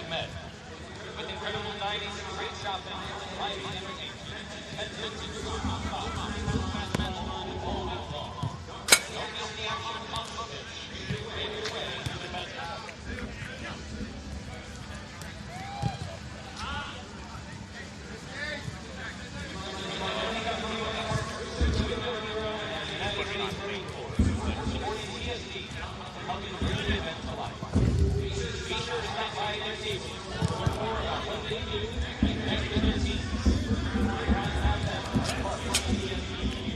Med. With incredible dining, great shopping, live entertainment, and vintage fast metal on all week long. Don't miss the action on the pitch. Make your way to the Med. Supporting TST, helping bring the event to life. Be sure to stop by their table. Learn more about what they do and connect with their teams. We're proud to have them as part of the TST community.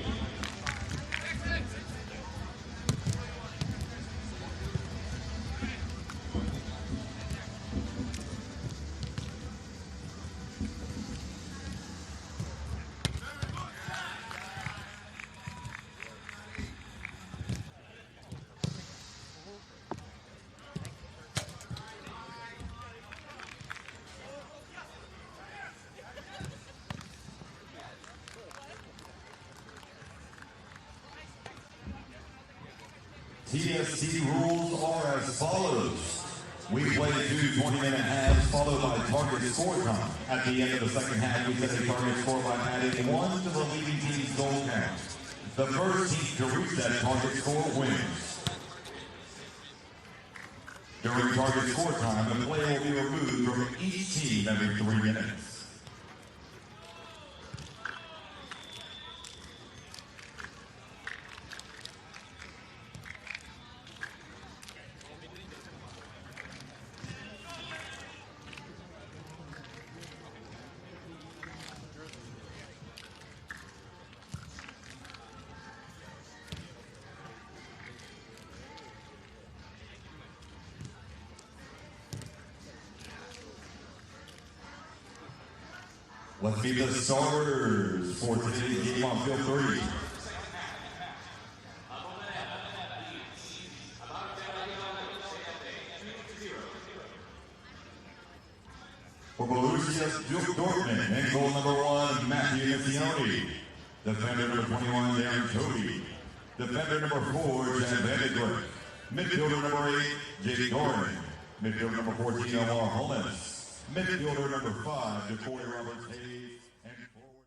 TST rules are as follows. We play 2 20-minute halves followed by target score time. At the end of the second half, we set a target score by adding 1 to the leading team's goal count. The first team to reach that target score wins. During target score time, the play will be removed from each team every 3 minutes. Let's meet the starters for today's game on field 3. For Borussia Dortmund, in goal number 1, Matthew Missioni. Defender number 21, Darren Toby. Defender number 4, Chad Vandergriff. Midfielder number 8, Jake Doran. Midfielder number 14, Omar Holmes. Midfielder number 5, Decoy Roberts Hayes, and forward.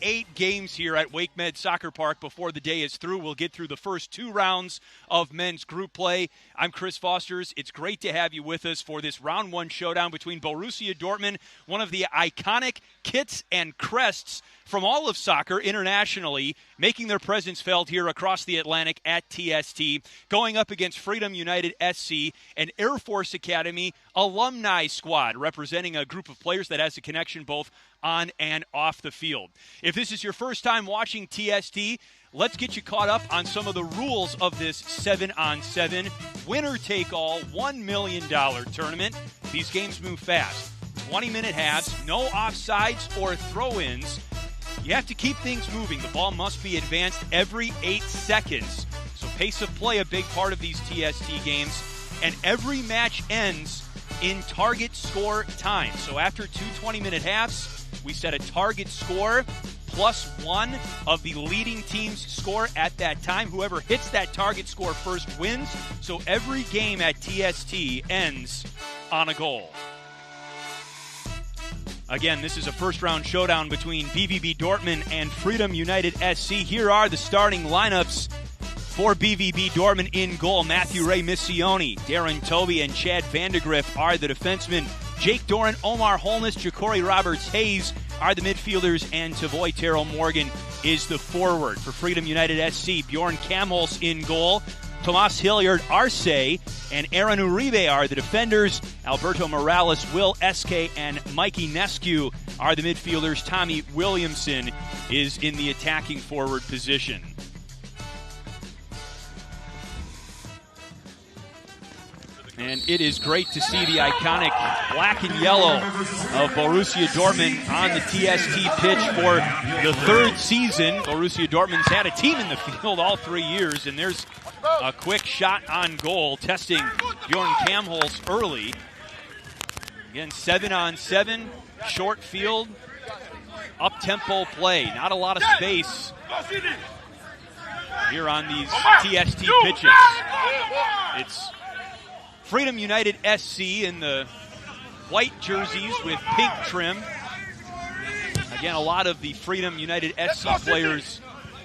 8 games here at Wake Med Soccer Park before the day is through. We'll get through the first 2 rounds of men's group play. I'm Chris Fosters. It's great to have you with us for this round 1 showdown between Borussia Dortmund, one of the iconic kits and crests from all of soccer internationally, making their presence felt here across the Atlantic at TST, going up against Freedom United SC, an Air Force Academy alumni squad representing a group of players that has a connection both on and off the field. If this is your first time watching TST, let's get you caught up on some of the rules of this 7-on-7 winner-take-all $1 million tournament. These games move fast. 20-minute halves, no offsides or throw-ins. You have to keep things moving. The ball must be advanced every 8 seconds. So pace of play, a big part of these TST games. And every match ends in target score time. So after 2 20-minute halves, we set a target score plus 1 of the leading team's score at that time. Whoever hits that target score first wins. So every game at TST ends on a goal. Again, this is a first-round showdown between BVB Dortmund and Freedom United SC. Here are the starting lineups for BVB Dortmund. In goal, Matthew Ray Missioni, Darren Toby, and Chad Vandergriff are the defensemen. Jake Doran, Omar Holness, Jacory Roberts-Hayes are the midfielders, and Tavoy Terrell Morgan is the forward. For Freedom United SC, Bjorn Kamholz in goal. Tomas Hilliard Arce and Aaron Uribe are the defenders. Alberto Morales, Will Eske, and Mikey Nescu are the midfielders. Tommy Williamson is in the attacking forward position. And it is great to see the iconic black and yellow of Borussia Dortmund on the TST pitch for the 3rd season. Borussia Dortmund's had a team in the field all 3 years, and there's a quick shot on goal, testing Bjorn Kamholz early. Again, 7-on-7, short field, up-tempo play, not a lot of space here on these TST pitches. It's Freedom United SC in the white jerseys with pink trim. Again, a lot of the Freedom United SC players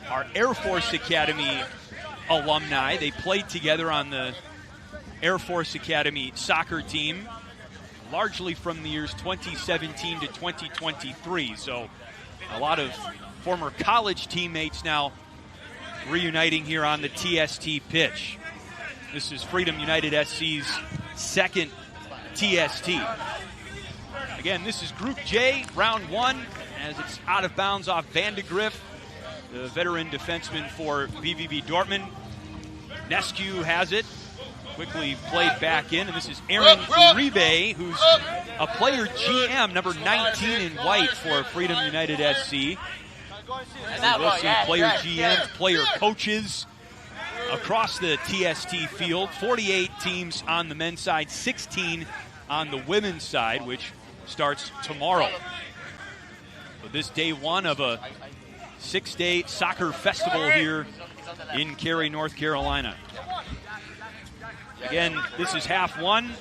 are Air Force Academy alumni. They played together on the Air Force Academy soccer team, largely from the years 2017 to 2023. So a lot of former college teammates now reuniting here on the TST pitch. This is Freedom United SC's second TST. Again, this is Group J, round one, as it's out of bounds off Van de Griff, the veteran defenseman for BVB Dortmund. Nescu has it, quickly played back in, and this is Aaron Uribe, who's a player GM, number 19 in white for Freedom United SC. And we'll see player GMs, player coaches across the TST field. 48 teams on the men's side, 16 on the women's side, which starts tomorrow. So this day one of a 6-day soccer festival here in Cary, North Carolina. Again, this is half one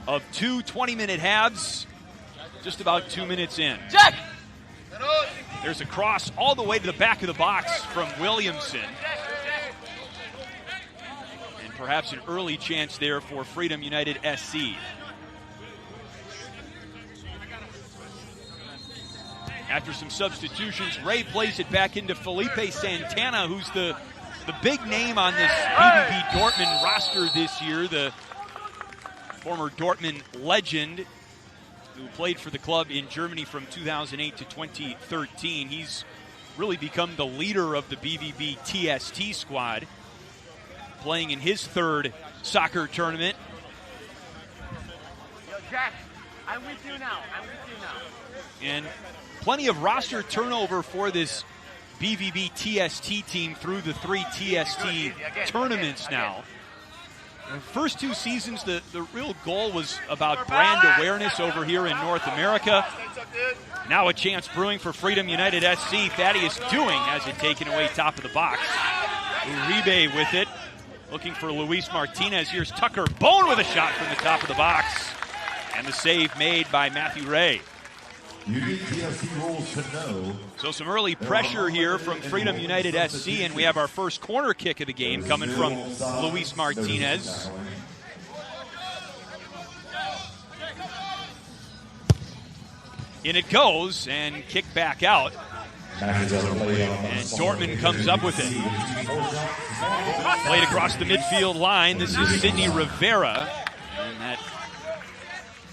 of two 20-minute halves, just about 2 minutes in. There's a cross all the way to the back of the box from Williamson. And perhaps an early chance there for Freedom United SC. After some substitutions, Ray plays it back into Felipe Santana, who's the big name on this BVB Dortmund roster this year, the former Dortmund legend who played for the club in Germany from 2008 to 2013. He's really become the leader of the BVB TST squad, playing in his third soccer tournament. Yo, Jack, I'm with you now. And plenty of roster turnover for this BVB TST team through the three TST tournaments now. The first two seasons, the real goal was about brand awareness over here in North America. Now a chance brewing for Freedom United SC. Thaddeus Doing has it taken away top of the box. Uribe with it, looking for Luis Martinez. Here's Tucker Bone with a shot from the top of the box. And the save made by Matthew Ray. Unique TST rules to know. So some early pressure here from Freedom United SC, and we have our first corner kick of the game coming from Luis Martinez. In it goes, and kick back out. And Dortmund comes up with it. Played across the midfield line. This is Sidney Rivera. And that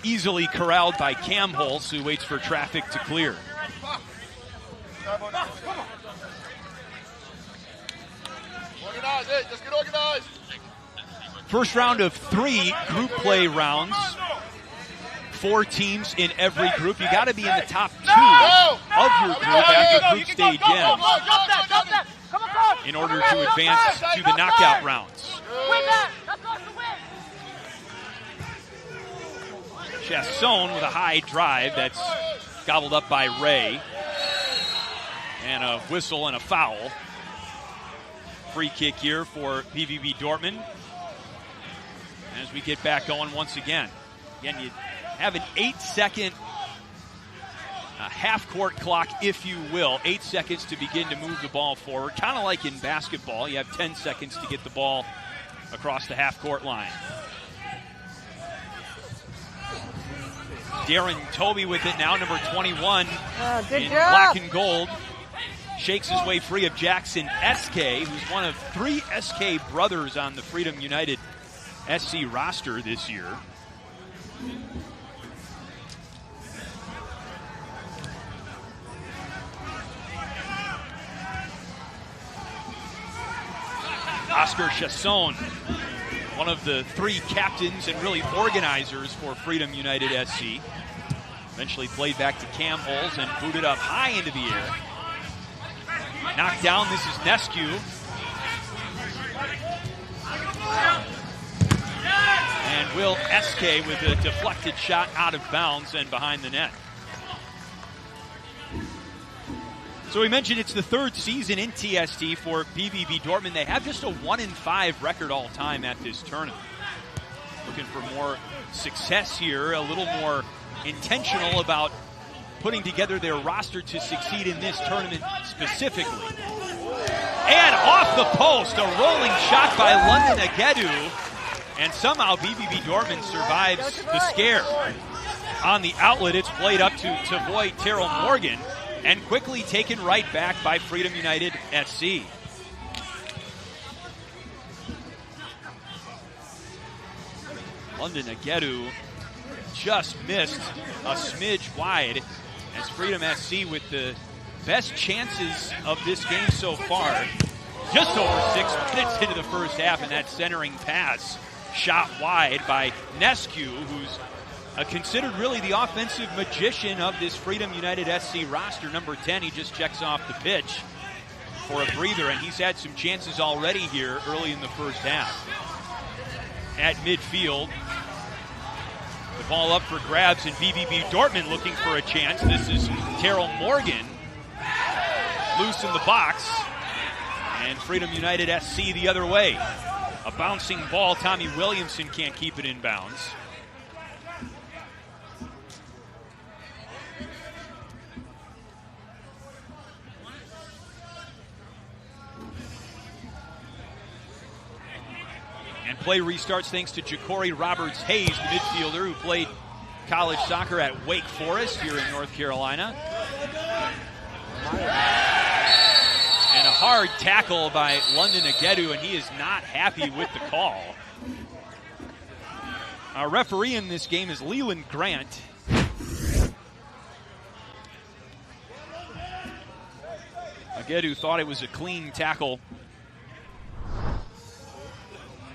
easily corralled by Cam Holtz, who waits for traffic to clear. Just get organized. First round of 3 group play rounds. 4 teams in every group. You got to be in the top 2 of your group after group stage ends in order to advance to the knockout rounds. Chasson with a high drive that's gobbled up by Ray. And a whistle and a foul. Free kick here for BVB Dortmund. As we get back going once again. Again, you have an 8-second half-court clock, if you will. 8 seconds to begin to move the ball forward. Kind of like in basketball, you have 10 seconds to get the ball across the half-court line. Darren Toby with it now, number 21 in black and gold. Shakes his way free of Jackson SK, who's one of 3 SK brothers on the Freedom United SC roster this year. Oscar Chasson, one of the 3 captains and really organizers for Freedom United SC. Eventually played back to Cam Holtz and booted up high into the air. Knocked down, this is Nescu. And Will SK with a deflected shot out of bounds and behind the net. So we mentioned it's the third season in TST for BVB Dortmund. They have just a 1-5 record all time at this tournament. Looking for more success here, a little more intentional about putting together their roster to succeed in this tournament specifically. And off the post, a rolling shot by London Agedu, and somehow BVB Dortmund survives the scare. On the outlet, it's played up to Tavoy Terrell Morgan, and quickly taken right back by Freedom United SC. London Agedu just missed a smidge wide, as Freedom SC with the best chances of this game so far. Just over 6 minutes into the first half, and that centering pass shot wide by Nescu, who's considered really the offensive magician of this Freedom United SC roster. Number 10, he just checks off the pitch for a breather, and he's had some chances already here early in the first half. At midfield, the ball up for grabs, and BVB Dortmund looking for a chance. This is Terrell Morgan, loose in the box, and Freedom United SC the other way. A bouncing ball, Tommy Williamson can't keep it in bounds. And play restarts thanks to Ja'Cory Roberts-Hayes, the midfielder who played college soccer at Wake Forest here in North Carolina. And a hard tackle by London Agedu, and he is not happy with the call. Our referee in this game is Leland Grant. Agedu thought it was a clean tackle.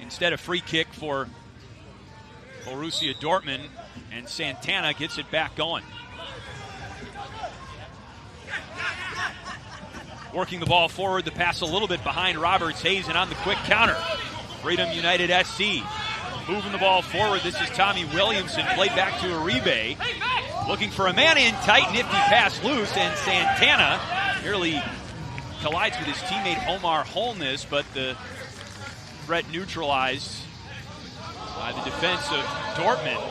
Instead, a free kick for Borussia Dortmund, and Santana gets it back going. Working the ball forward, the pass a little bit behind Roberts-Hayes, and on the quick counter, Freedom United SC moving the ball forward. This is Tommy Williamson, played back to Uribe, looking for a man in tight, nifty pass loose, and Santana nearly collides with his teammate Omar Holness, but the threat neutralized by the defense of Dortmund.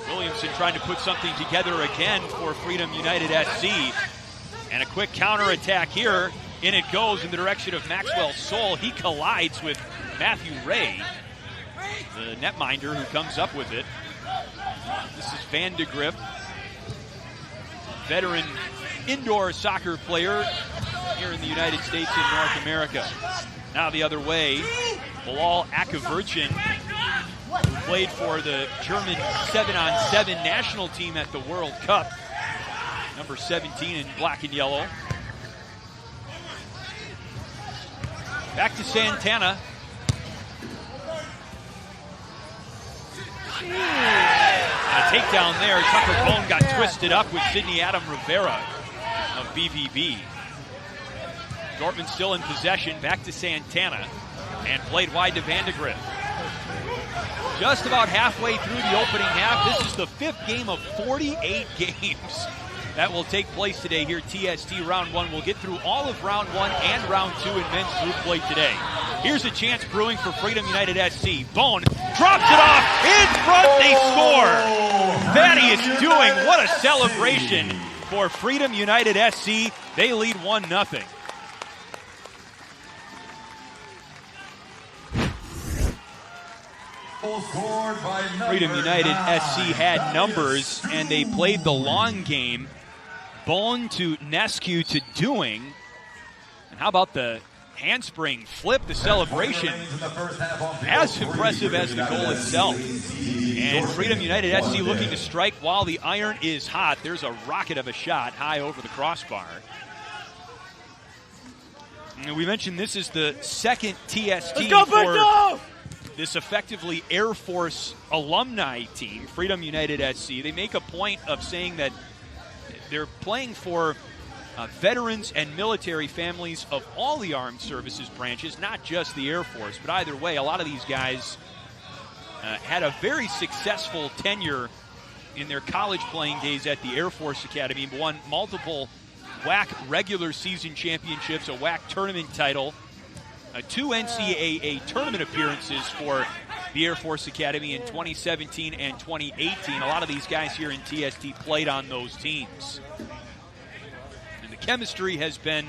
Williamson trying to put something together again for Freedom United SC. And a quick counter-attack here. In it goes in the direction of Maxwell Sol. He collides with Matthew Ray, the netminder who comes up with it. This is Van de Grip, veteran indoor soccer player here in the United States and North America. Now the other way, Bilal Akavircin, who played for the German 7-on-7 national team at the World Cup. Number 17 in black and yellow. Back to Santana. A takedown there. Tucker Bone got twisted up with Sidney Adam Rivera of BVB. Dortmund still in possession. Back to Santana. And played wide to Van de Grip. Just about halfway through the opening half. This is the 5th game of 48 games that will take place today here, TST Round 1. We'll get through all of Round 1 and Round 2 in men's group play today. Here's a chance brewing for Freedom United SC. Bone drops it off. In front, they score. Thaddeus doing, what a celebration for Freedom United SC. They lead 1-0. Freedom United SC had numbers, and they played the long game. Bone to Nescu to Doing. And how about the handspring flip, the celebration? As impressive as the goal itself. And Freedom United SC looking to strike while the iron is hot. There's a rocket of a shot high over the crossbar. And we mentioned this is the second TST for this effectively Air Force alumni team, Freedom United SC. They make a point of saying that they're playing for veterans and military families of all the armed services branches, not just the Air Force. But either way, a lot of these guys had a very successful tenure in their college playing days at the Air Force Academy, won multiple WAC regular season championships, a WAC tournament title, 2 NCAA tournament appearances for the Air Force Academy in 2017 and 2018. A lot of these guys here in TST played on those teams. And the chemistry has been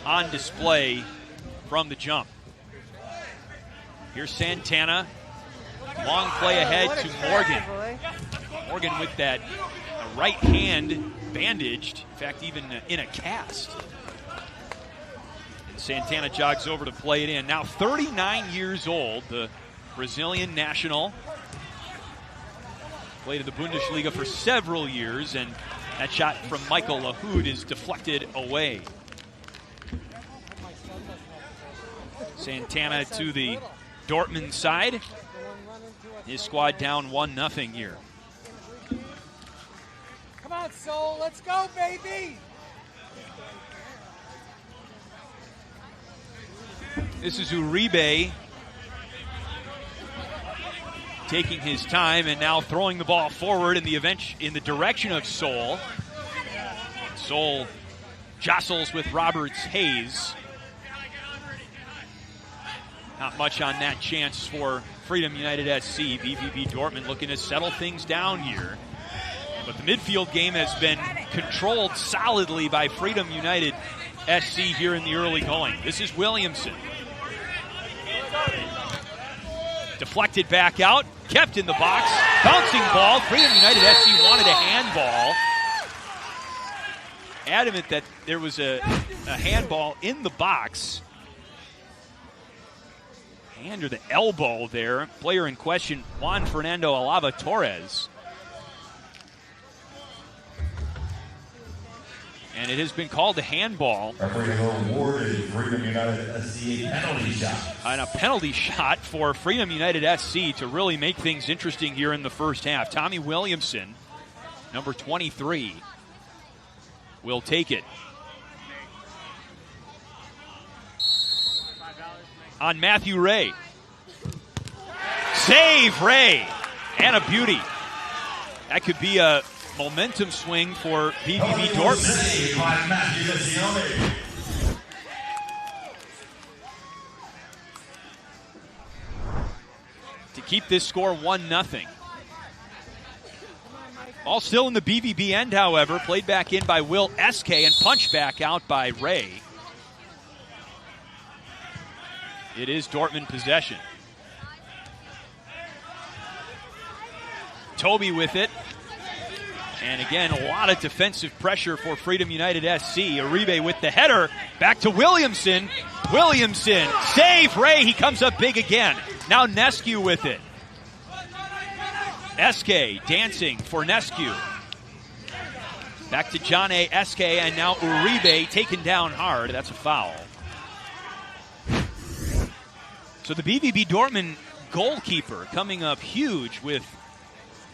on display from the jump. Here's Santana. Long play ahead to Morgan. Morgan with that right hand bandaged, in fact, even in a cast. And Santana jogs over to play it in. Now 39 years old, the Brazilian national. Played in the Bundesliga for several years, and that shot from Michael Lahoud is deflected away. Santana to the Dortmund side. His squad down 1-0 here. Come on, Soul, let's go, baby! This is Uribe taking his time and now throwing the ball forward in the direction of Soul. Soul jostles with Roberts Hayes. Not much on that chance for Freedom United SC. VVB Dortmund looking to settle things down here. But the midfield game has been controlled solidly by Freedom United SC here in the early going. This is Williamson. Deflected back out, kept in the box, bouncing ball. Freedom United SC wanted a handball. Adamant that there was a handball in the box. Hand or the elbow there. Player in question, Juan Fernando Alava Torres. And it has been called a handball. Referee awarded Freedom United SC a penalty shot. And a penalty shot for Freedom United SC to really make things interesting here in the first half. Tommy Williamson, number 23, will take it. On Matthew Ray. Save, Ray. And a beauty. That could be a momentum swing for VVB Dortmund. To keep this score 1-0. All still in the BVB end, however. Played back in by Will SK and punched back out by Ray. It is Dortmund possession. Toby with it. And again, a lot of defensive pressure for Freedom United SC. Uribe with the header. Back to Williamson. Williamson. Save Ray. He comes up big again. Now Nescu with it. SK dancing for Nescu. Back to John A. SK, and now Uribe taken down hard. That's a foul. So the BVB Dortmund goalkeeper coming up huge with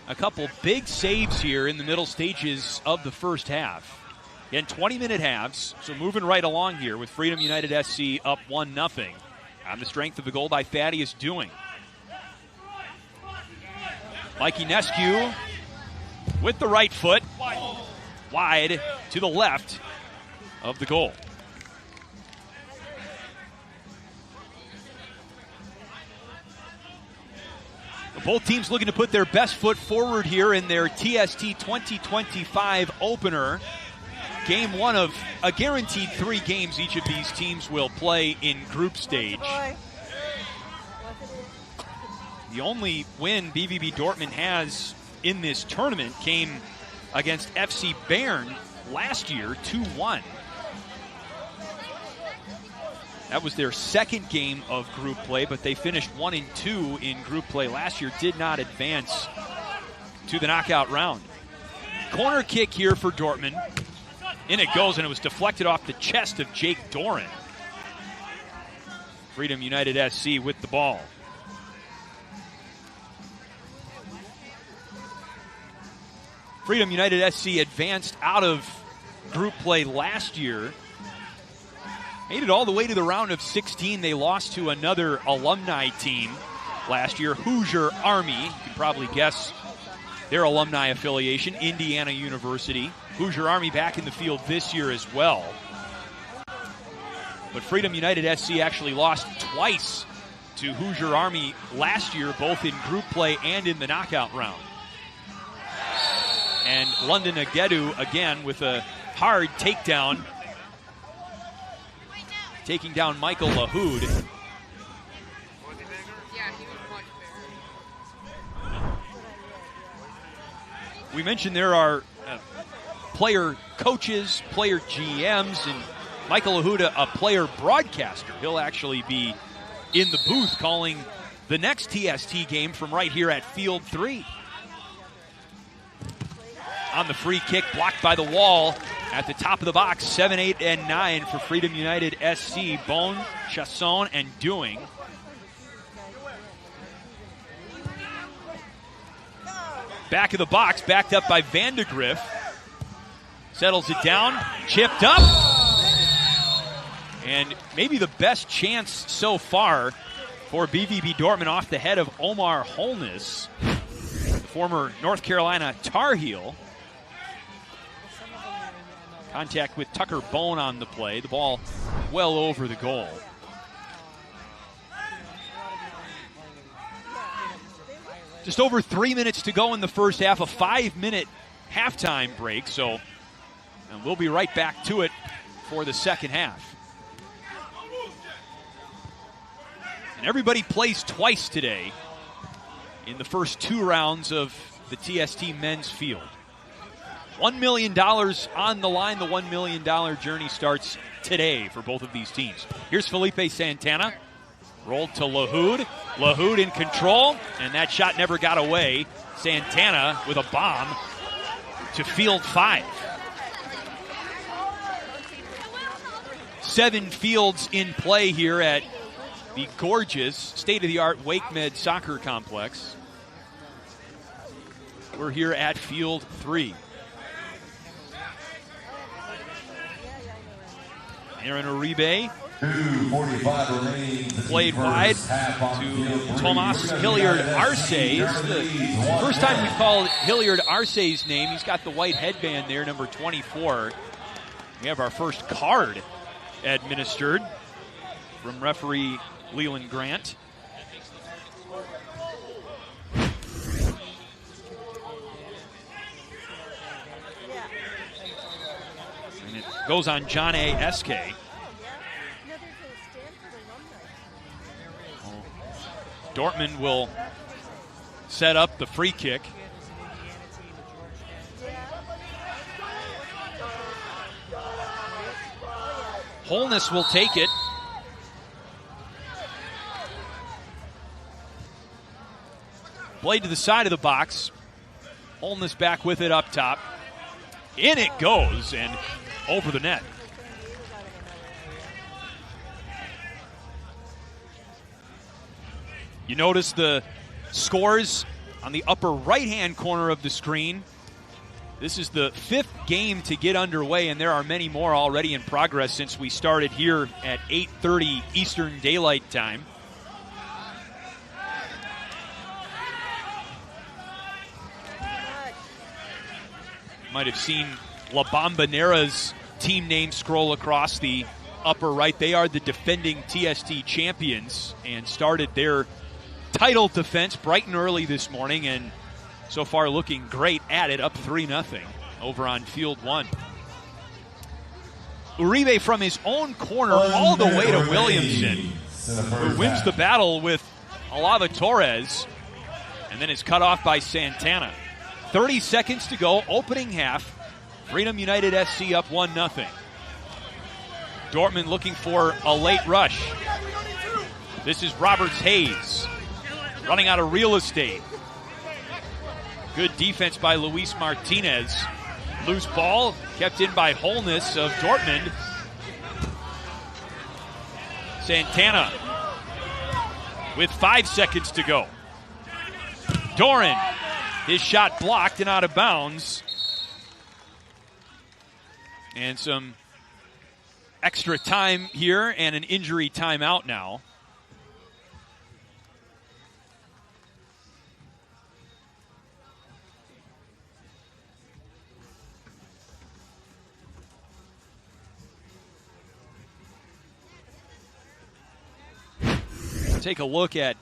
a couple big saves here in the middle stages of the first half. Again, 20-minute halves, so moving right along here with Freedom United SC up 1-0 on the strength of the goal by Thaddeus Dewing. Mikey Nescu with the right foot, wide to the left of the goal. Both teams looking to put their best foot forward here in their TST 2025 opener. Game one of a guaranteed 3 games each of these teams will play in group stage. The only win BVB Dortmund has in this tournament came against FC Bern last year, 2-1. That was their second game of group play, but they finished 1-2 in group play last year, did not advance to the knockout round. Corner kick here for Dortmund. In it goes, and it was deflected off the chest of Jake Doran. Freedom United SC with the ball. Freedom United SC advanced out of group play last year. Made it all the way to the round of 16. They lost to another alumni team last year, Hoosier Army. You can probably guess their alumni affiliation, Indiana University. Hoosier Army back in the field this year as well. But Freedom United SC actually lost twice to Hoosier Army last year, both in group play and in the knockout round. And London Agedu again with a hard takedown, taking down Michael Lahoud. We mentioned there are player coaches, player GMs, and Michael Lahoud, a player broadcaster. He'll actually be in the booth calling the next TST game from right here at Field 3. On the free kick, blocked by the wall at the top of the box. 7, 8, and 9 for Freedom United SC. Bone, Chasson, and Doing. Back of the box, backed up by Vandegrift. Settles it down, chipped up. And maybe the best chance so far for BVB Dortmund off the head of Omar Holness, the former North Carolina Tar Heel. Contact with Tucker Bone on the play. The ball well over the goal. Just over 3 minutes to go in the first half, a 5-minute halftime break. And we'll be right back to it for the second half. And everybody plays twice today in the first 2 rounds of the TST men's field. $1 million on the line. The $1 million journey starts today for both of these teams. Here's Felipe Santana. Rolled to Lahoud. Lahoud in control, and that shot never got away. Santana with a bomb to field 5. 7 fields in play here at the gorgeous, state-of-the-art WakeMed Soccer Complex. We're here at Field 3. Aaron Uribe played wide to Tomas Hilliard Arce. It's the first time we've called Hilliard Arce's name. He's got the white headband there, number 24. We have our first card administered from referee Leland Grant. And it goes on John A. Eske. Dortmund will set up the free kick. Holness will take it. Blade to the side of the box. Holness back with it up top. In it goes and over the net. You notice the scores on the upper right-hand corner of the screen. This is the 5th game to get underway, and there are many more already in progress since we started here at 8:30 Eastern Daylight Time. Might have seen La Bombonera's team name scroll across the upper right. They are the defending TST champions and started their title defense bright and early this morning, and so far looking great at it, up 3-0 over on Field 1. Uribe from his own corner all the way to Williamson, who wins the battle with Alava Torres, and then is cut off by Santana. 30 seconds to go, opening half. Freedom United SC up 1-0. Dortmund looking for a late rush. This is Roberts Hayes running out of real estate. Good defense by Luis Martinez. Loose ball kept in by Holness of Dortmund. Santana with 5 seconds to go. Doran, his shot blocked and out of bounds. And some extra time here and an injury timeout now. take a look at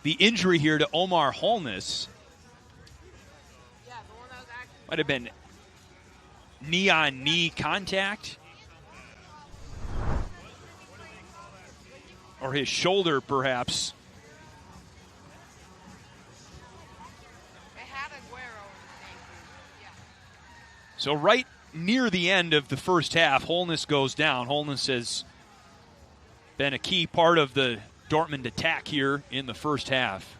the injury here to Omar Holness. Might have been knee-on-knee contact. Or his shoulder, perhaps. So right near the end of the first half, Holness goes down. Holness has been a key part of the Dortmund attack here in the first half.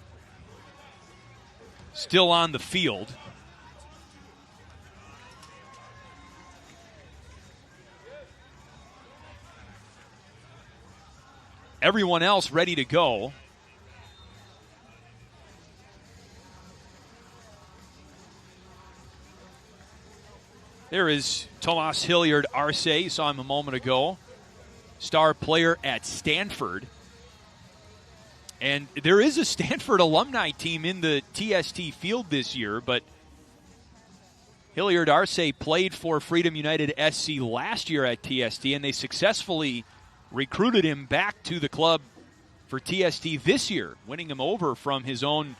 Still on the field. Everyone else ready to go. There is Tomas Hilliard Arce. You saw him a moment ago. Star player at Stanford. And there is a Stanford alumni team in the TST field this year, but Hilliard Arce played for Freedom United SC last year at TST, and they successfully recruited him back to the club for TST this year, winning him over from his own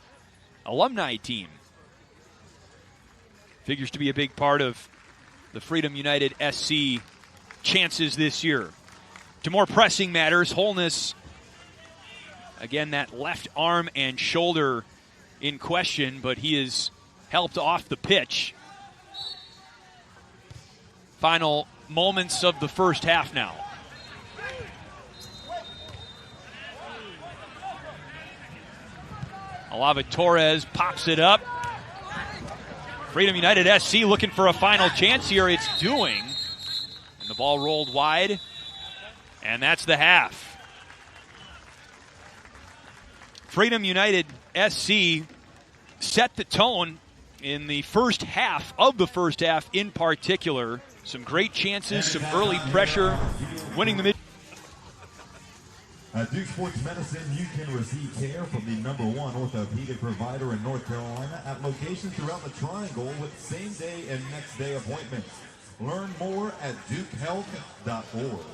alumni team. Figures to be a big part of the Freedom United SC chances this year. To more pressing matters, Holness, again, that left arm and shoulder in question, but he is helped off the pitch. Final moments of the first half now. Alava Torres pops it up. Freedom United SC looking for a final chance here. It's doing. And the ball rolled wide. And that's the half. Freedom United SC set the tone in the first half of the first half in particular. Some great chances, some early pressure, winning the mid. At Duke Sports Medicine, you can receive care from the #1 orthopedic provider in North Carolina at locations throughout the Triangle with same-day and next-day appointments. Learn more at dukehealth.org.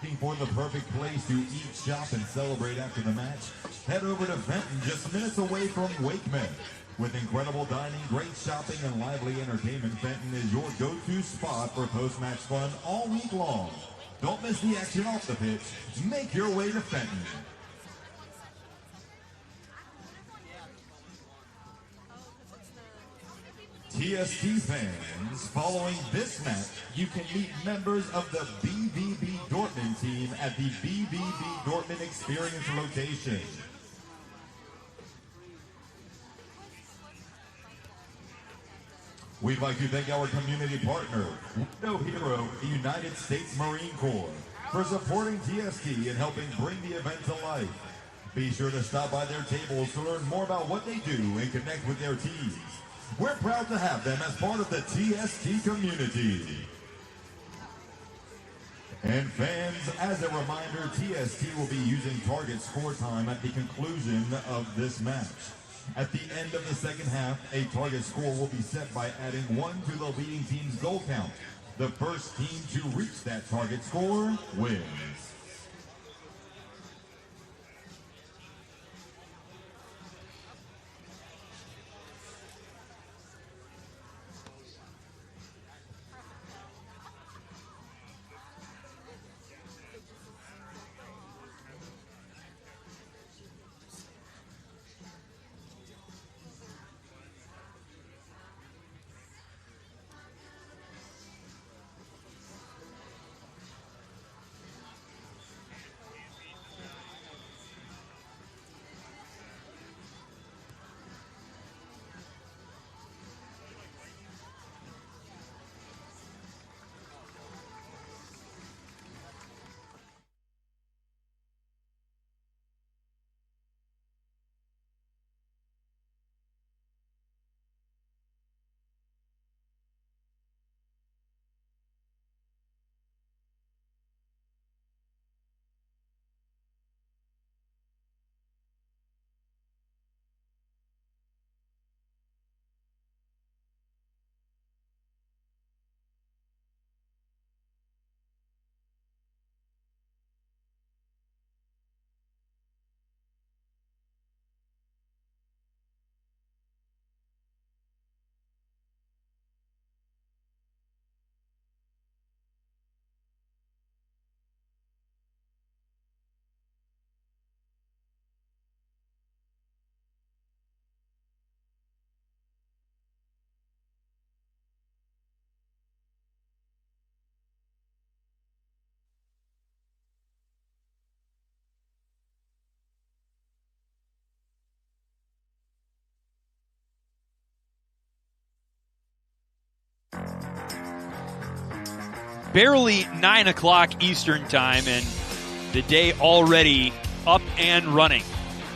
Looking for the perfect place to eat, shop, and celebrate after the match? Head over to Fenton, just minutes away from Wakeman. With incredible dining, great shopping, and lively entertainment, Fenton is your go-to spot for post-match fun all week long. Don't miss the action off the pitch. Make your way to Fenton. TST fans, following this match, you can meet members of the BVB Dortmund team at the BVB Dortmund Experience location. We'd like to thank our community partner, Window Hero, the United States Marine Corps, for supporting TST and helping bring the event to life. Be sure to stop by their tables to learn more about what they do and connect with their teams. We're proud to have them as part of the TST community. And fans, as a reminder, TST will be using target score time at the conclusion of this match. At the end of the second half, a target score will be set by adding 1 to the leading team's goal count. The first team to reach that target score wins. barely 9 o'clock Eastern time, and the day already up and running.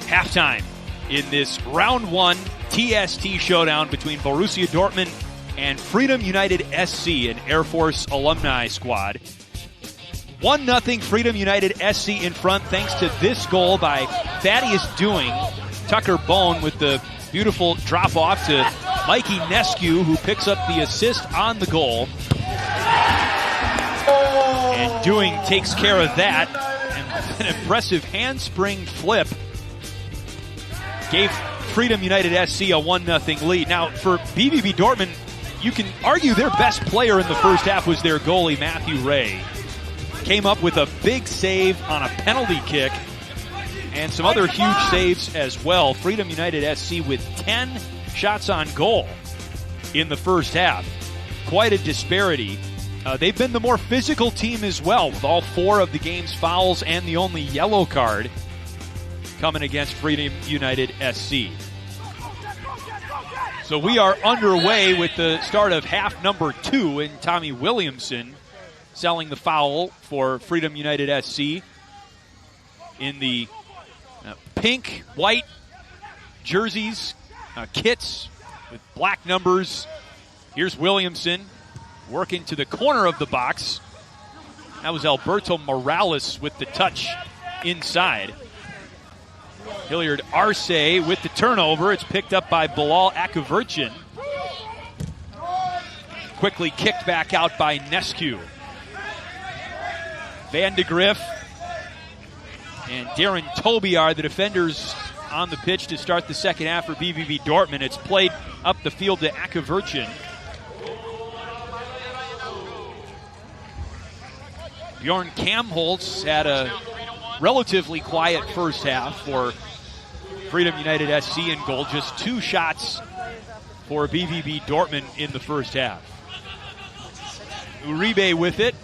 Halftime in this round 1 TST showdown between Borussia Dortmund and Freedom United SC, an Air Force alumni squad. 1-0 Freedom United SC in front thanks to this goal by Thaddeus Doing. Tucker Bone with the beautiful drop-off to Mikey Nescu, who picks up the assist on the goal. And Doing takes care of that. And an impressive handspring flip gave Freedom United SC a 1-0 lead. Now, for BVB Dortmund, you can argue their best player in the first half was their goalie, Matthew Ray. Came up with a big save on a penalty kick and some other huge saves as well. Freedom United SC with 10 shots on goal in the first half. Quite a disparity. They've been the more physical team as well, with all 4 of the game's fouls and the only yellow card coming against Freedom United SC. So we are underway with the start of half number 2, and Tommy Williamson selling the foul for Freedom United SC in the pink, white jerseys, kits with black numbers. Here's Williamson working to the corner of the box. That was Alberto Morales with the touch inside. Hilliard Arce with the turnover. It's picked up by Bilal Akavirchin. Quickly kicked back out by Nescu. Van de Griff and Darren Toby are the defenders on the pitch to start the second half for BVB Dortmund. It's played up the field to Akavirchin. Bjorn Kamholtz had a relatively quiet first half for Freedom United SC in goal. Just 2 shots for BVB Dortmund in the first half. Uribe with it.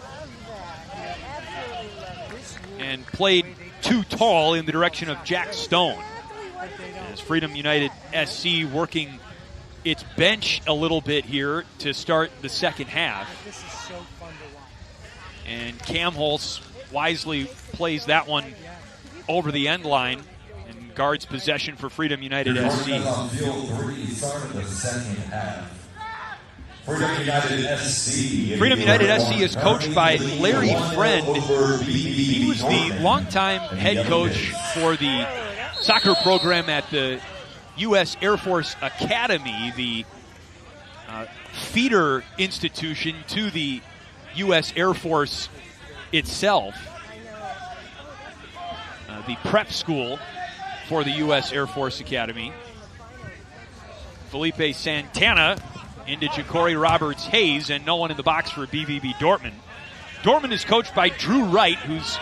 And played too tall in the direction of Jack Stone. As Freedom United SC working its bench a little bit here to start the second half. This is so fun to watch. And Kamholtz wisely plays that one over the end line and guards possession for Freedom United SC. On field 3, start of the second half. Freedom United SC. Freedom United SC is coached by Larry Friend. He was the longtime head coach for the soccer program at the U.S. Air Force Academy, the feeder institution to the U.S. Air Force itself, the prep school for the U.S. Air Force Academy. Felipe Santana into Ja'Cory Roberts-Hayes, and no one in the box for BVB Dortmund. Dortmund is coached by Drew Wright, who's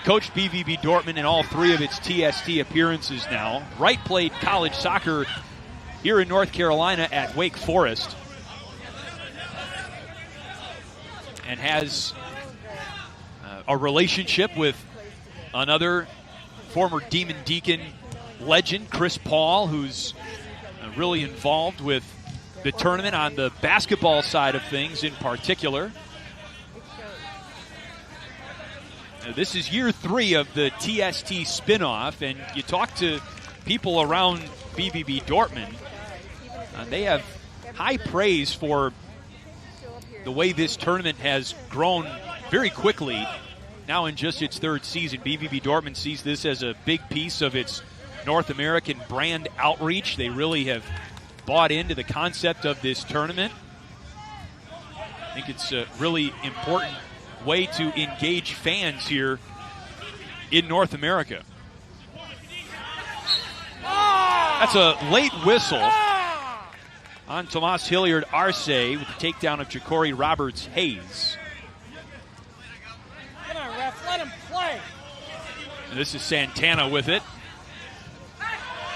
coached BVB Dortmund in all 3 of its TST appearances now. Wright played college soccer here in North Carolina at Wake Forest and has a relationship with another former Demon Deacon legend, Chris Paul, who's really involved with the tournament on the basketball side of things in particular. Now, this is year 3 of the TST spinoff, and you talk to people around BVB Dortmund, they have high praise for the way this tournament has grown very quickly now in just its 3rd season. BVB Dortmund sees this as a big piece of its North American brand outreach. They really have bought into the concept of this tournament. I think it's a really important way to engage fans here in North America. That's a late whistle on Tomas Hilliard Arce with the takedown of Ja'Cory Roberts-Hayes. Come on, ref, let him play. And this is Santana with it.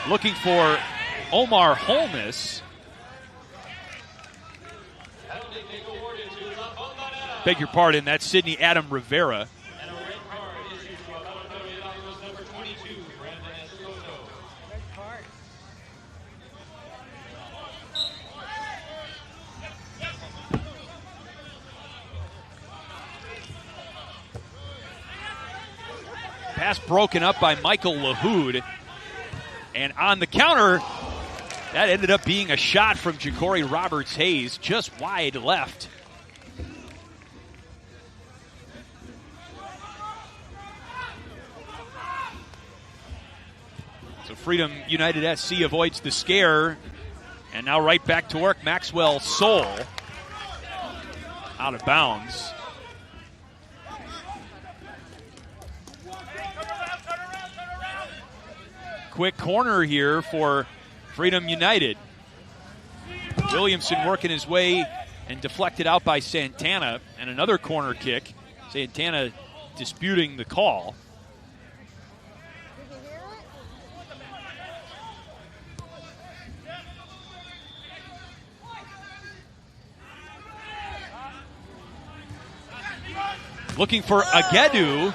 Looking for Omar Holness. Beg your pardon, that's Sidney Adam Rivera. Pass broken up by Michael Lahoud. And on the counter, that ended up being a shot from Ja'Cory Roberts-Hayes, just wide left. So Freedom United SC avoids the scare. And now right back to work, Maxwell Soul out of bounds. Quick corner here for Freedom United. Williamson working his way and deflected out by Santana. And another corner kick. Santana disputing the call. Looking for Agedu,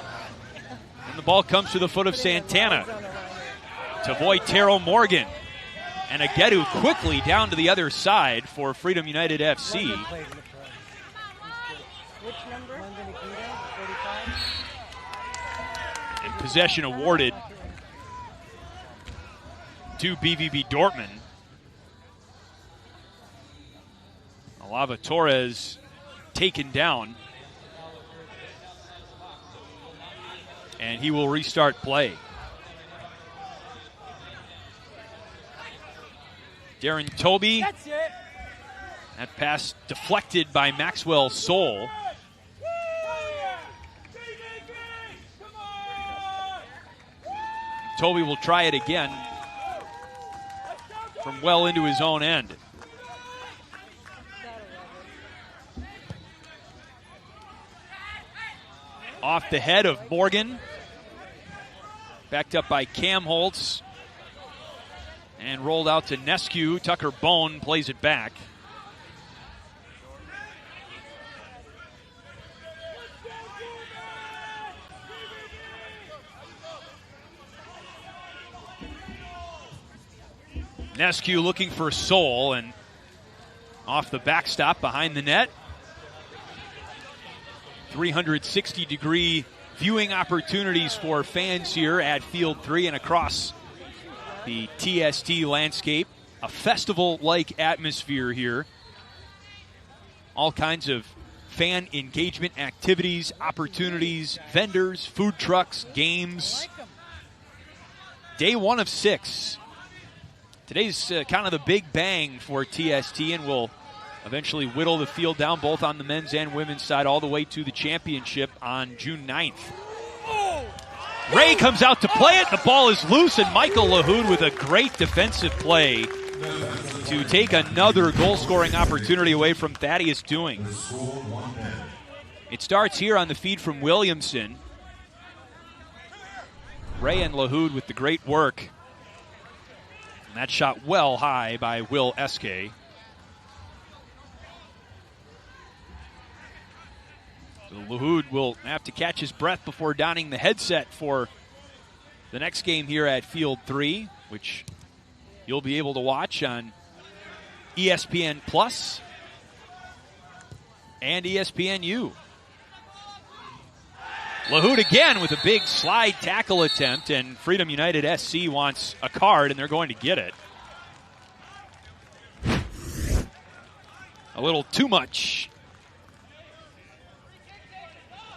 and the ball comes to the foot of Santana to avoid Terrell Morgan. And Agedu quickly down to the other side for Freedom United FC. And possession awarded to BVB Dortmund. Alava Torres taken down. And he will restart play. Darren Toby. That's it. That pass deflected by Maxwell Soul. Toby will try it again from well into his own end. Off the head of Morgan. Backed up by Cam Holtz. And rolled out to Nescu. Tucker Bone plays it back. Nescu looking for Soul, and off the backstop behind the net. 360-degree viewing opportunities for fans here at Field 3 and across the TST landscape. A festival-like atmosphere here. All kinds of fan engagement activities, opportunities, vendors, food trucks, games. Day 1 of 6. Today's kind of the big bang for TST, and will eventually whittle the field down both on the men's and women's side all the way to the championship on June 9th. Ray comes out to play it. The ball is loose, and Michael Lahoud with a great defensive play to take another goal-scoring opportunity away from Thaddeus Doing. It starts here on the feed from Williamson. Ray and Lahoud with the great work. And that shot well high by Will Eske. So Lahoud will have to catch his breath before donning the headset for the next game here at Field 3, which you'll be able to watch on ESPN Plus and ESPNU. Lahoud again with a big slide tackle attempt, and Freedom United SC wants a card, and they're going to get it. A little too much.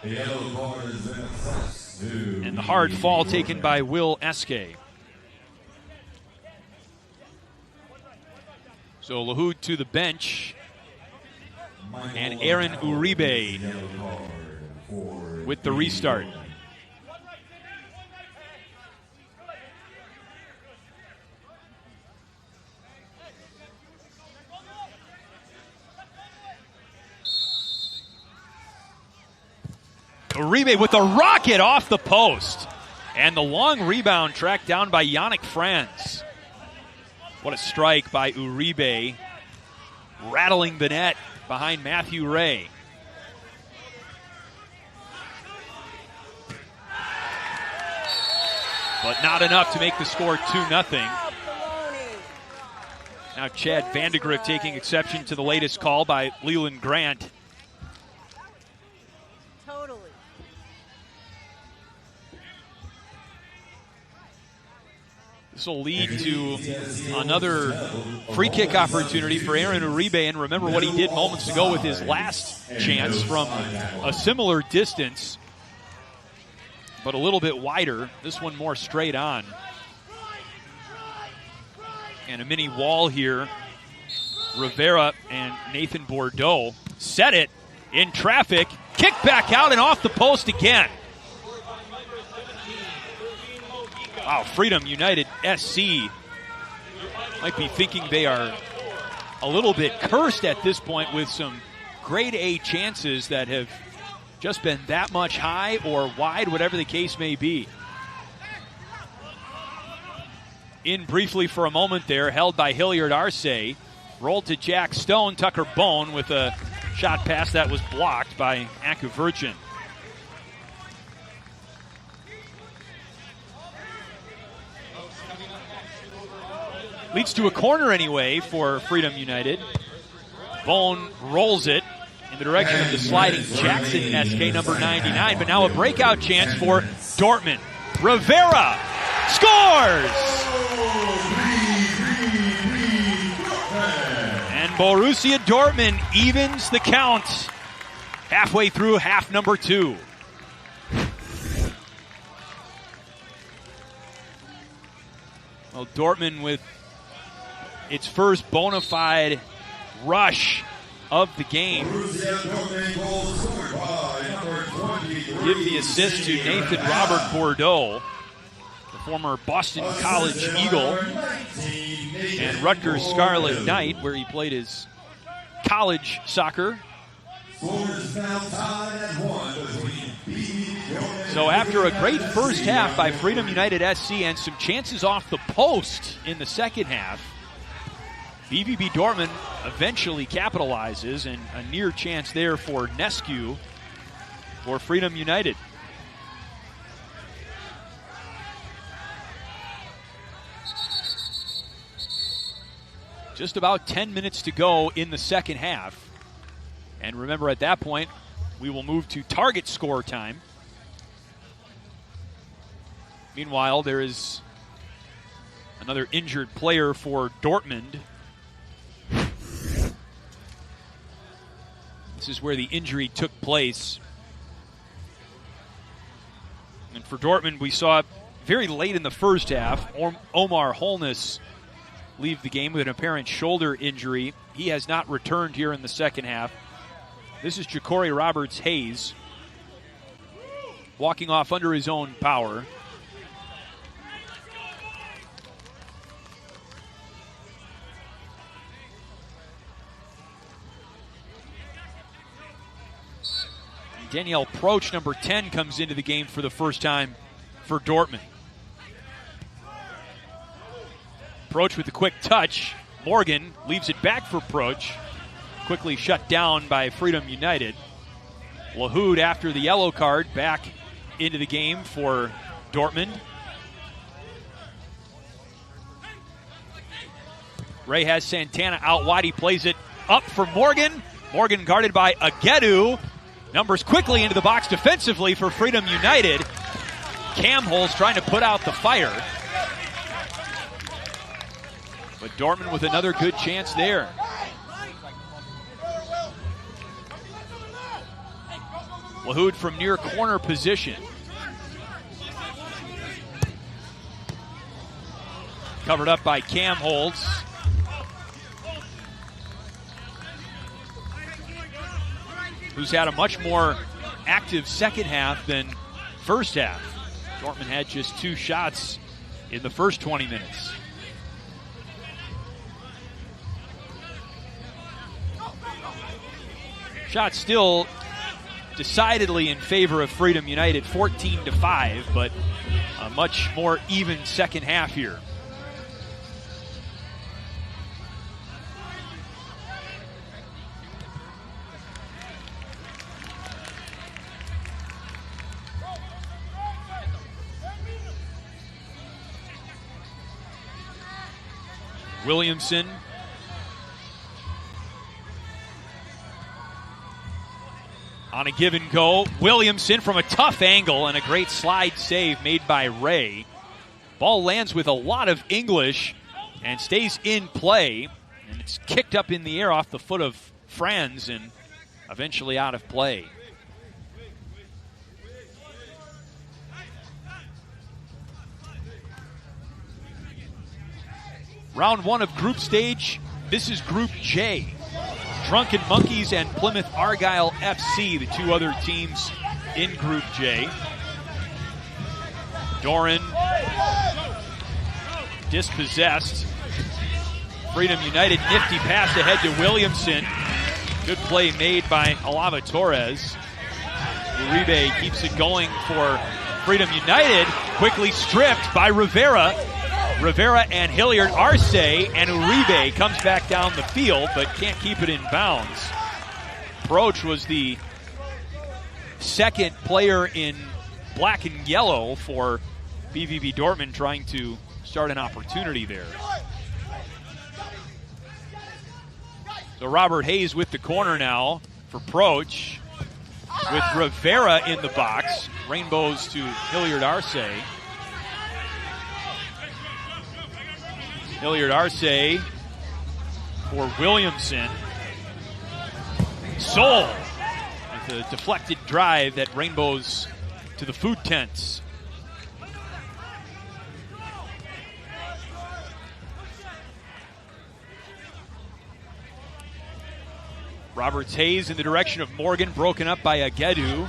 And the hard fall taken by Will Eske. So Lahoud to the bench. And Aaron Uribe with the restart. Uribe with the rocket off the post. And the long rebound tracked down by Yannick Franz. What a strike by Uribe. Rattling the net behind Matthew Ray. But not enough to make the score 2-0. Now Chad Vandegrift taking exception to the latest call by Leland Grant. This will lead to another free kick opportunity for Aaron Uribe. And remember what he did moments ago with his last chance from a similar distance, but a little bit wider. This one more straight on. And a mini wall here. Rivera and Nathan Bordeaux set it in traffic. Kick back out and off the post again. Wow, Freedom United SC might be thinking they are a little bit cursed at this point with some grade A chances that have just been that much high or wide, whatever the case may be. In briefly for a moment there, held by Hilliard Arce. Rolled to Jack Stone. Tucker Bone with a shot pass that was blocked by Akuvirchin. Leads to a corner anyway for Freedom United. Bone rolls it in the direction of the sliding Jackson SK number 99, but now a breakout chance for Dortmund. Rivera scores! And Borussia Dortmund evens the count halfway through half number 2. Well, Dortmund with its first bona fide rush of the game. Give the assist to Nathan Robert Bordeaux, the former Boston College Eagle and Rutgers Scarlet Knight, where he played his college soccer. So after a great first half by Freedom United SC and some chances off the post in the second half, BVB Dortmund eventually capitalizes, and a near chance there for Nescu for Freedom United. Just about 10 minutes to go in the second half. And remember, at that point, we will move to target score time. Meanwhile, there is another injured player for Dortmund. This is where the injury took place. And for Dortmund, we saw very late in the first half, Omar Holness leave the game with an apparent shoulder injury. He has not returned here in the second half. This is Ja'Cory Roberts-Hayes walking off under his own power. Danielle Proch, number 10, comes into the game for the first time for Dortmund. Proch with a quick touch. Morgan leaves it back for Proch. Quickly shut down by Freedom United. Lahoud, after the yellow card, back into the game for Dortmund. Ray has Santana out wide. He plays it up for Morgan. Morgan guarded by Agedu. Numbers quickly into the box defensively for Freedom United. Camholz trying to put out the fire. But Dortmund with another good chance there. Lahoud from near corner position. Covered up by Camholz. Who's had a much more active second half than first half. Dortmund had just 2 shots in the first 20 minutes. Shot still decidedly in favor of Freedom United, 14-5, but a much more even second half here. Williamson on a give and go. Williamson from a tough angle and a great slide save made by Ray. Ball lands with a lot of English and stays in play. And it's kicked up in the air off the foot of Franz and eventually out of play. Round one of group stage. This is Group J. Drunken Monkeys and Plymouth Argyle FC, the two other teams in Group J. Doran dispossessed. Freedom United nifty pass ahead to Williamson. Good play made by Alava Torres. Uribe keeps it going for Freedom United. Quickly stripped by Rivera. Rivera and Hilliard Arce, and Uribe comes back down the field but can't keep it in bounds. Proch was the second player in black and yellow for BVB Dortmund, trying to start an opportunity there. So Robert Hayes with the corner now for Proch, with Rivera in the box. Rainbows to Hilliard Arce. Hilliard Arce for Williamson. Soul with a deflected drive that rainbows to the food tents. Roberts Hayes in the direction of Morgan, broken up by Agedu.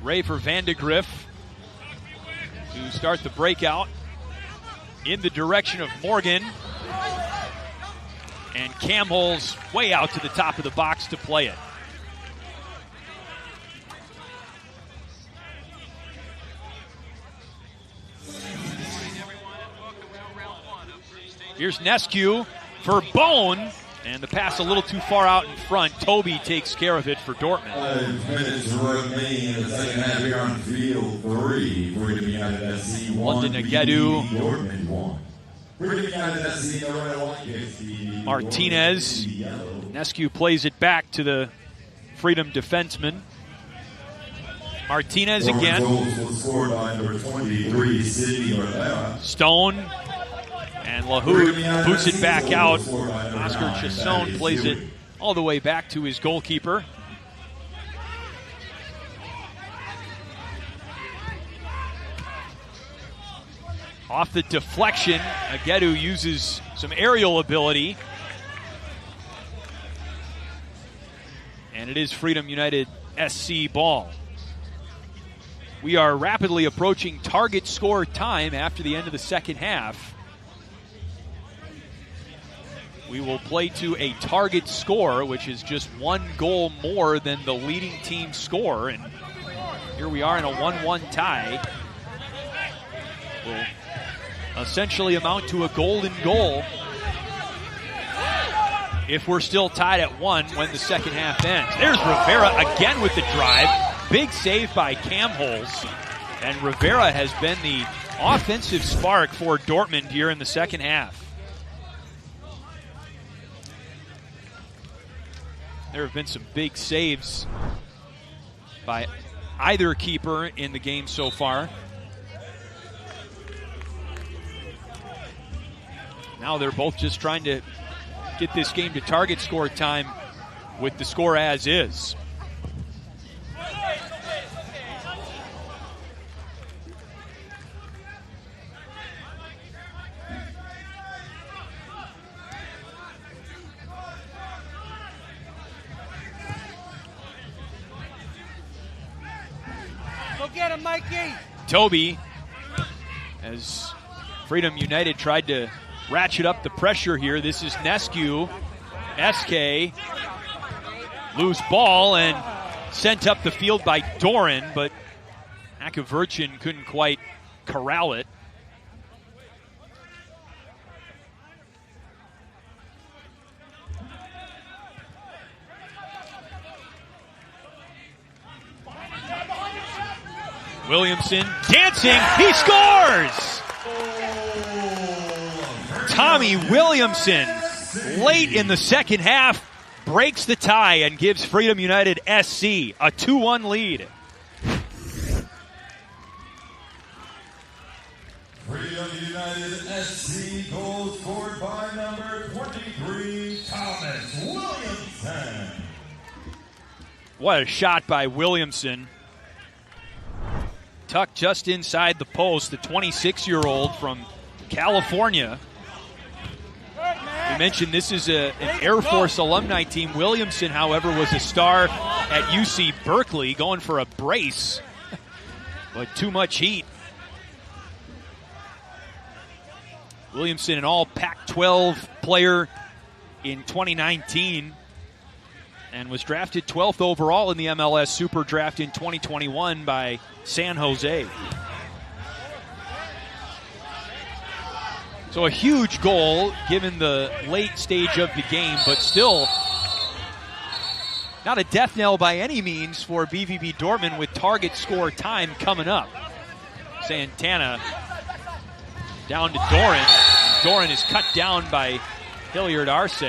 Ray for Van de Griff to start the breakout in the direction of Morgan. And Cam Hole's way out to the top of the box to play it. Here's Nescu for Bone, and the pass a little too far out in front. Toby takes care of it for Dortmund. 5 minutes remain in the second half here on field 3. Freedom United SC 1. London Agedu. Dortmund 1. Freedom United SC in the red and white. Martinez. Nescu plays it back to the Freedom defenseman. Martinez again. Goals was scored by number 23, Sidney Ortega. Stone. And Lahoud boots it back out. Oscar Chasson plays it all the way back to his goalkeeper. Off the deflection, Agedu uses some aerial ability. And it is Freedom United SC ball. We are rapidly approaching target score time after the end of the second half. We will play to a target score, which is just one goal more than the leading team score. And here we are in a 1-1 tie. Will essentially amount to a golden goal if we're still tied at 1 when the second half ends. There's Rivera again with the drive. Big save by Cam Holes. And Rivera has been the offensive spark for Dortmund here in the second half. There have been some big saves by either keeper in the game so far. Now they're both just trying to get this game to target score time with the score as is. Get him, Mikey. Toby, as Freedom United tried to ratchet up the pressure here. This is Nescu. SK. Loose ball and sent up the field by Doran, but Akavirchin couldn't quite corral it. Williamson dancing, he scores! Tommy Williamson, late in the second half, breaks the tie and gives Freedom United SC a 2-1 lead. Freedom United SC goal scored by number 23, Thomas Williamson. What a shot by Williamson. Tucked just inside the post, the 26-year-old from California. We mentioned this is an Air Force alumni team. Williamson, however, was a star at UC Berkeley, going for a brace, but too much heat. Williamson, an all Pac-12 player in 2019, and was drafted 12th overall in the MLS Super Draft in 2021 by San Jose. So a huge goal given the late stage of the game, but still not a death knell by any means for BVB Dortmund with target score time coming up. Santana down to Doran. Doran is cut down by Hilliard Arce.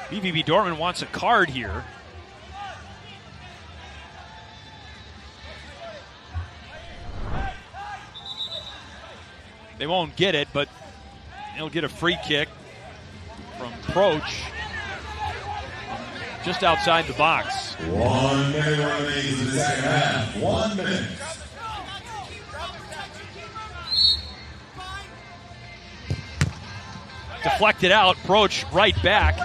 BVB Dortmund wants a card here. They won't get it, but they'll get a free kick from Proch just outside the box. 1 minute remaining in the second half. 1 minute. Deflected out, Proch right back.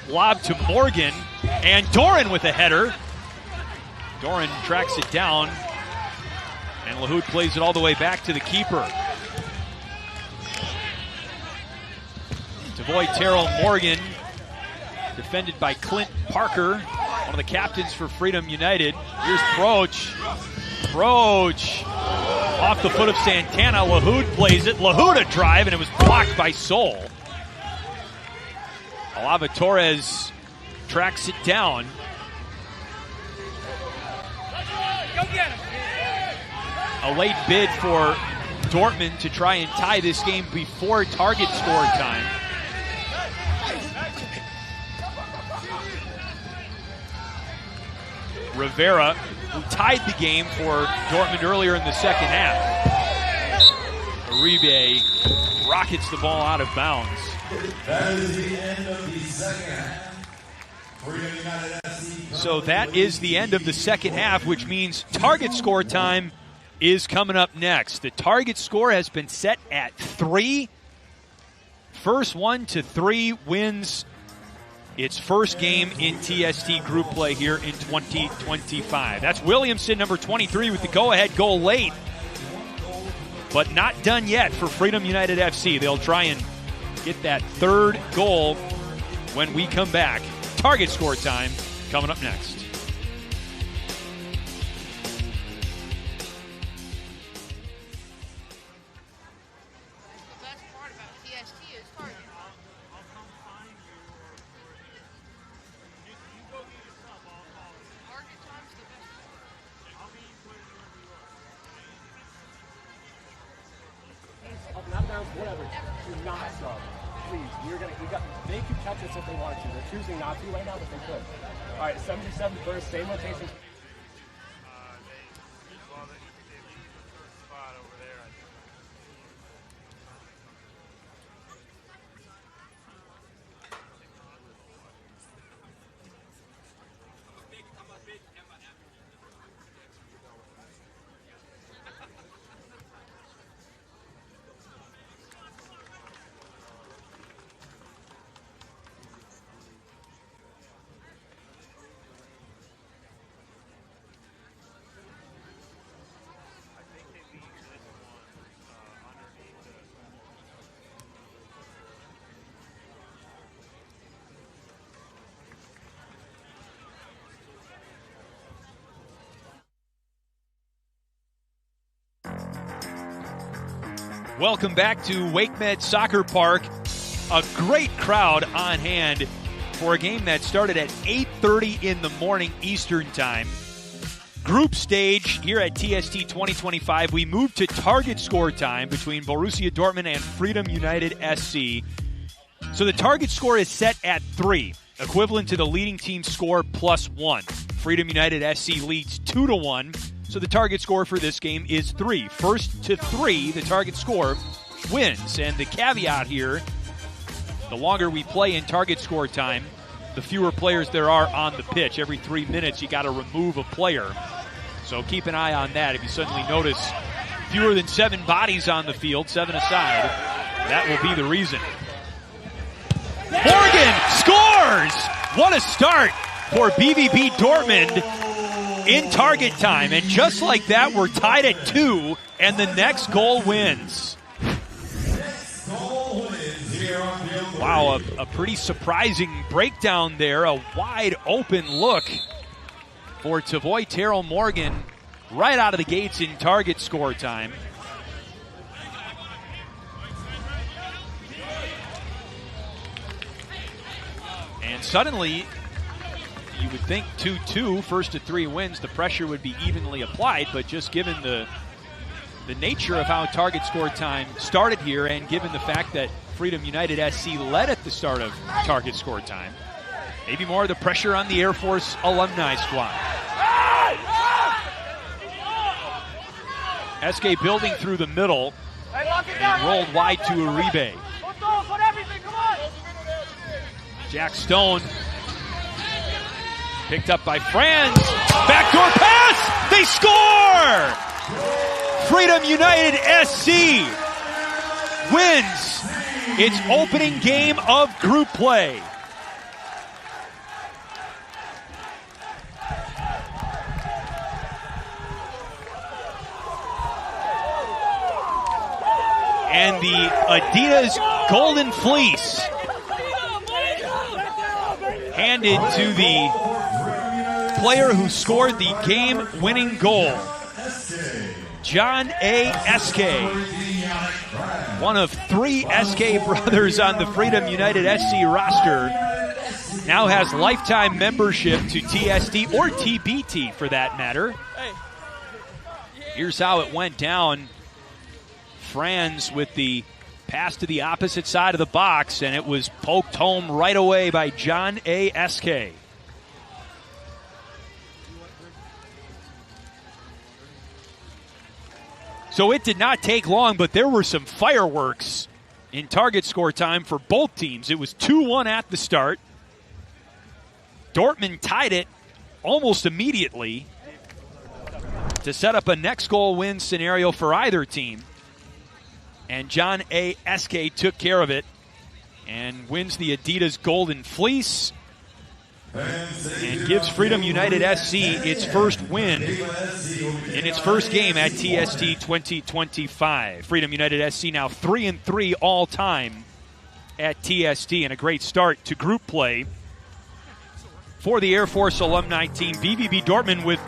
Lob to Morgan, and Doran with a header. Doran tracks it down, and Lahoud plays it all the way back to the keeper. To avoid Terrell Morgan, defended by Clint Parker, one of the captains for Freedom United. Here's Proch. Proch off the foot of Santana. Lahoud plays it. Lahoud a drive, and it was blocked by Sol. Alava Torres tracks it down. A late bid for Dortmund to try and tie this game before target score time. Rivera, who tied the game for Dortmund earlier in the second half. Uribe rockets the ball out of bounds. That is the end of the second half. Freedom United SC. So that is the end of the second half, which means target score time is coming up next. The target score has been set at 3. First 1 to 3 wins its first game in TST group play here in 2025. That's Williamson, number 23, with the go-ahead goal late. But not done yet for Freedom United FC. They'll try and get that third goal when we come back. Target score time coming up next. Whatever. Do not sub. Please. They could catch us if they wanted to. They're choosing not to right now, but they could. All right, 77 first, same rotation. Welcome back to WakeMed Soccer Park. A great crowd on hand for a game that started at 8:30 in the morning Eastern Time. group stage here at TST 2025, we move to target score time between Borussia Dortmund and Freedom United SC. So the target score is set at 3, equivalent to the leading team score plus 1. Freedom United SC leads 2-1, so the target score for this game is 3. First to 3, the target score wins. And the caveat here, the longer we play in target score time, the fewer players there are on the pitch. Every 3 minutes, you got to remove a player. So keep an eye on that. If you suddenly notice fewer than 7 bodies on the field, 7 aside, that will be the reason. Morgan scores! What a start for BVB Dortmund in target time. And just like that, we're tied at 2, and the next goal wins. Wow, a pretty surprising breakdown there. A wide open look for Tavoy Terrell Morgan right out of the gates in target score time. And suddenly, you would think 2-2, first to 3 wins, the pressure would be evenly applied, but just given the nature of how target score time started here, and given the fact that Freedom United SC led at the start of target score time, maybe more of the pressure on the Air Force alumni squad. SK building through the middle and rolled wide to Uribe. Jack Stone picked up by Franz. Backdoor pass! They score! Freedom United SC wins its opening game of group play. And the Adidas Golden Fleece handed to the player who scored the game-winning goal, John A. Eske, one of 3 SK brothers on the Freedom United SC roster, now has lifetime membership to TST, or TBT for that matter. Here's how it went down. Franz with the pass to the opposite side of the box, and it was poked home right away by John A. Eske. So it did not take long, but there were some fireworks in target score time for both teams. It was 2-1 at the start. Dortmund tied it almost immediately to set up a next goal win scenario for either team. And John A. Eske took care of it and wins the Adidas Golden Fleece and gives Freedom United SC its first win in its first game at TST 2025. Freedom United SC now 3-3 all time at TST, and a great start to group play for the Air Force alumni team. BVB Dortmund with